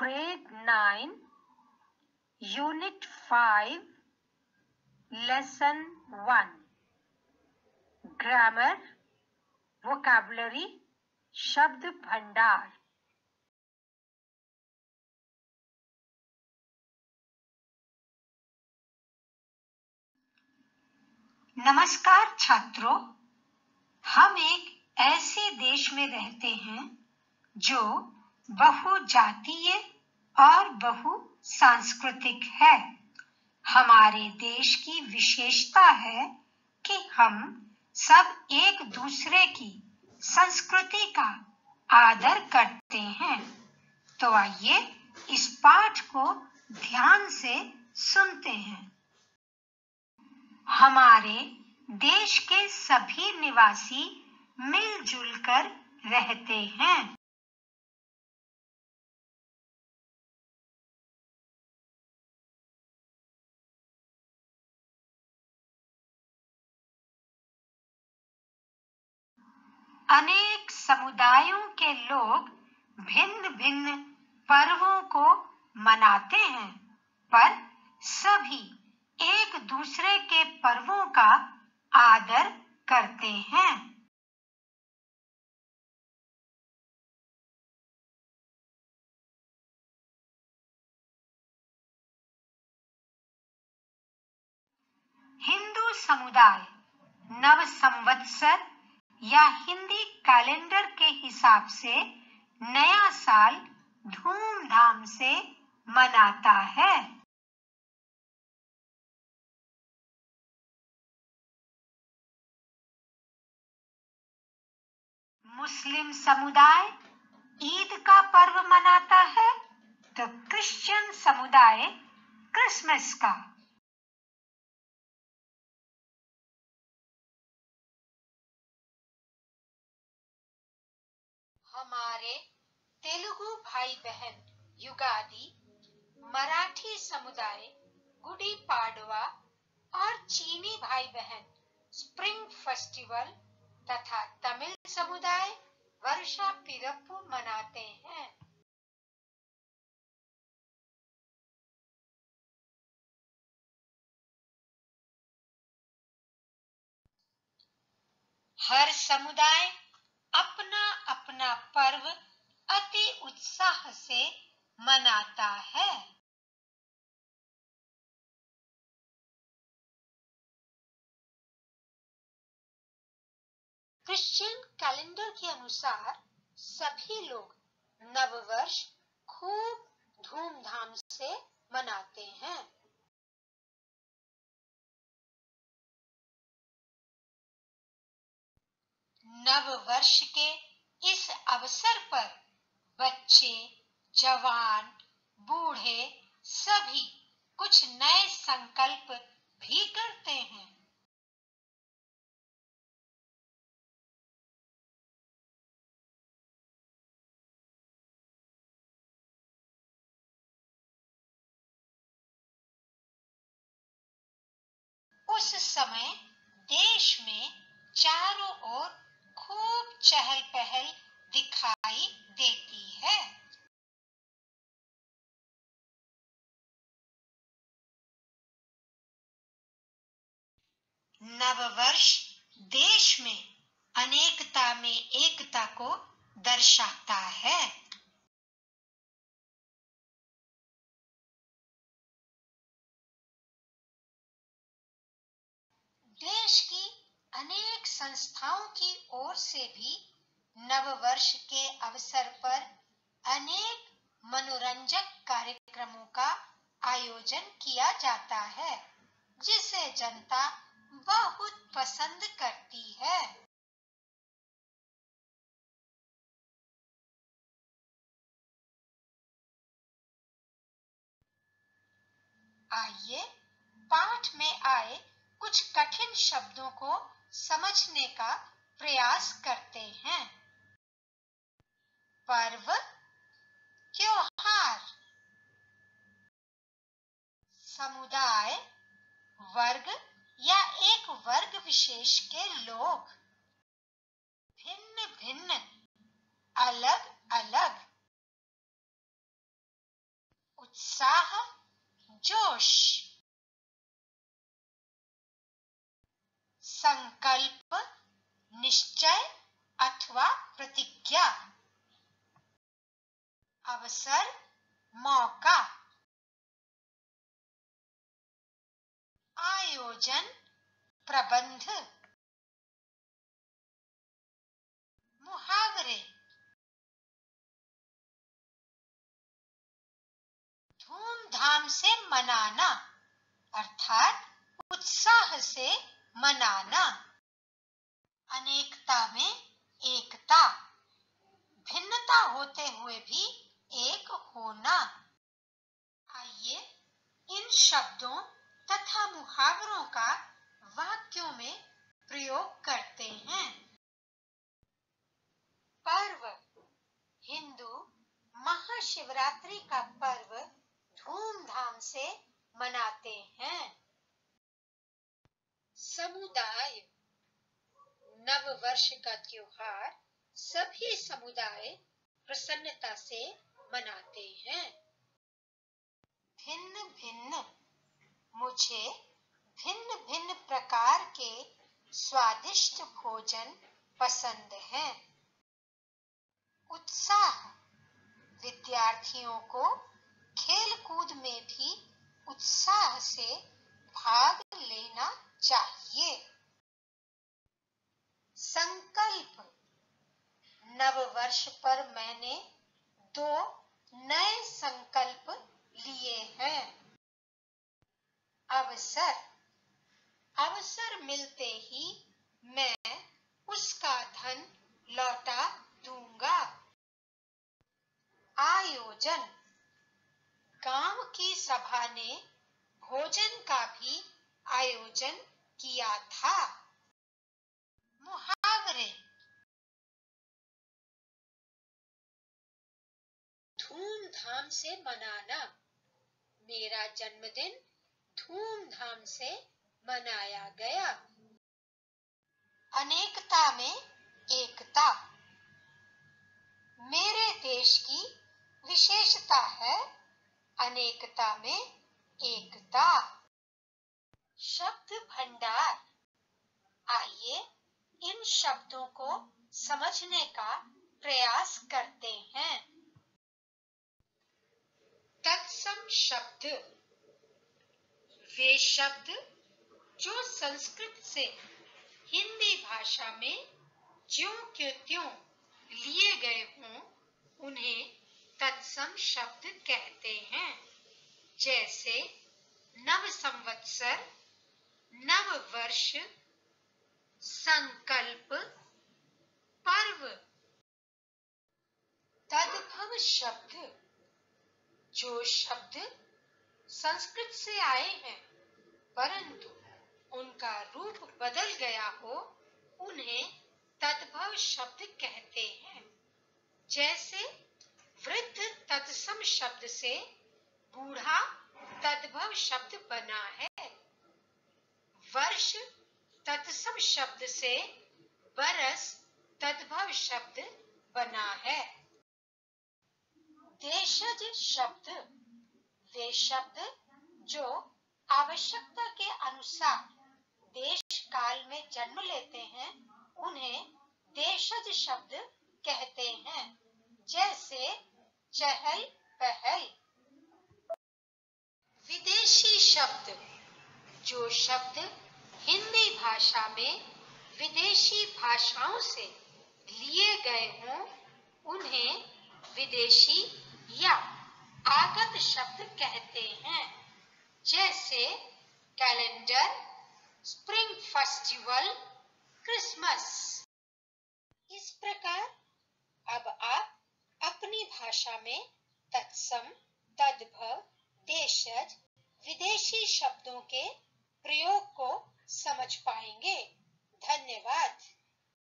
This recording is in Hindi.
Grade 9, Unit 5, Lesson 1. Grammar, Vocabulary, शब्द भंडार. नमस्कार छात्रों, हम एक ऐसे देश में रहते हैं जो बहुजातीय और बहुसांस्कृतिक है। हमारे देश की विशेषता है कि हम सब एक दूसरे की संस्कृति का आदर करते हैं। तो आइए इस पाठ को ध्यान से सुनते हैं। हमारे देश के सभी निवासी मिलजुल कर रहते हैं। अनेक समुदायों के लोग भिन्न-भिन्न पर्वों को मनाते हैं, पर सभी एक दूसरे के पर्वों का आदर करते हैं। हिंदू समुदाय नव संवत्सर या हिंदी कैलेंडर के हिसाब से नया साल धूमधाम से मनाता है। मुस्लिम समुदाय ईद का पर्व मनाता है, तो क्रिश्चियन समुदाय क्रिसमस का। हमारे तेलुगु भाई बहन युगादि, मराठी समुदाय गुड़ी पाड़वा और चीनी भाई बहन स्प्रिंग फेस्टिवल तथा तमिल समुदाय वर्षा पिरप्पु मनाते हैं। हर समुदाय अपना अपना पर्व अति उत्साह से मनाता है। क्रिश्चियन कैलेंडर के अनुसार सभी लोग नववर्ष खूब धूमधाम से मनाते हैं। नववर्ष के इस अवसर पर बच्चे, जवान, बूढ़े सभी कुछ नए संकल्प भी करते हैं। उस समय देश में चारों ओर खूब चहल पहल दिखाई देती है। नववर्ष देश में अनेकता में एकता को दर्शाता है। देश की अनेक संस्थाओं की ओर से भी नववर्ष के अवसर पर अनेक मनोरंजक कार्यक्रमों का आयोजन किया जाता है, जिसे जनता बहुत पसंद करती है। आइए पाठ में आए कुछ कठिन शब्दों को समझने का प्रयास करते हैं। पर्व, त्योहार। समुदाय, वर्ग या एक वर्ग विशेष के लोग। भिन्न भिन्न, अलग अलग। उत्साह, जोश। संकल्प, निश्चय अथवा प्रतिज्ञा। अवसर, मौका। आयोजन, प्रबंध। मुहावरे, धूमधाम से मनाना अर्थात उत्साह से मनाना। अनेकता में एकता, भिन्नता होते हुए भी एक होना। आइए इन शब्दों तथा मुहावरों का वाक्यों में प्रयोग करते हैं। पर्व, हिंदू महाशिवरात्रि का पर्व धूमधाम से मनाते हैं। समुदाय, नव वर्ष का त्योहार सभी समुदाय प्रसन्नता से मनाते हैं। भिन्न भिन्न, मुझे भिन्न भिन्न प्रकार के स्वादिष्ट भोजन पसंद हैं। उत्साह, विद्यार्थियों को खेल कूद में भी उत्साह से भाग लेना चाहिए। संकल्प, नव वर्ष पर मैंने 2 नए संकल्प लिए हैं। अवसर, अवसर मिलते ही मैं उसका धन लौटा दूंगा। आयोजन, गांव की सभा ने भोजन का भी आयोजन किया था। मुहावरे, धूमधाम से मनाना, मेरा जन्मदिन धूमधाम से मनाया गया। अनेकता में एकता, मेरे देश की विशेषता है अनेकता में एकता। शब्द भंडार, आइए इन शब्दों को समझने का प्रयास करते हैं। तत्सम शब्द, वे शब्द जो संस्कृत से हिंदी भाषा में ज्यों के त्यों लिए गए हों, उन्हें तत्सम शब्द कहते हैं। जैसे नव संवत्सर, नव वर्ष, संकल्प, पर्व। तद्भव शब्द, जो शब्द संस्कृत से आए हैं परंतु उनका रूप बदल गया हो, उन्हें तद्भव शब्द कहते हैं। जैसे वृद्ध तत्सम शब्द से बूढ़ा तद्भव शब्द बना है। वर्ष तत्सम शब्द से बरस तद्भव शब्द बना है। देशज शब्द, वे शब्द जो आवश्यकता के अनुसार देश काल में जन्म लेते हैं, उन्हें देशज शब्द कहते हैं। जैसे चहल पहल। विदेशी शब्द, जो शब्द हिंदी भाषा में विदेशी भाषाओं से लिए गए हों, उन्हें विदेशी या आगत शब्द कहते हैं। जैसे कैलेंडर, स्प्रिंग फेस्टिवल, क्रिसमस। इस प्रकार अब आप अपनी भाषा में तत्सम, तद्भव, देशज, विदेशी शब्दों के प्रयोग को समझ पाएंगे। धन्यवाद।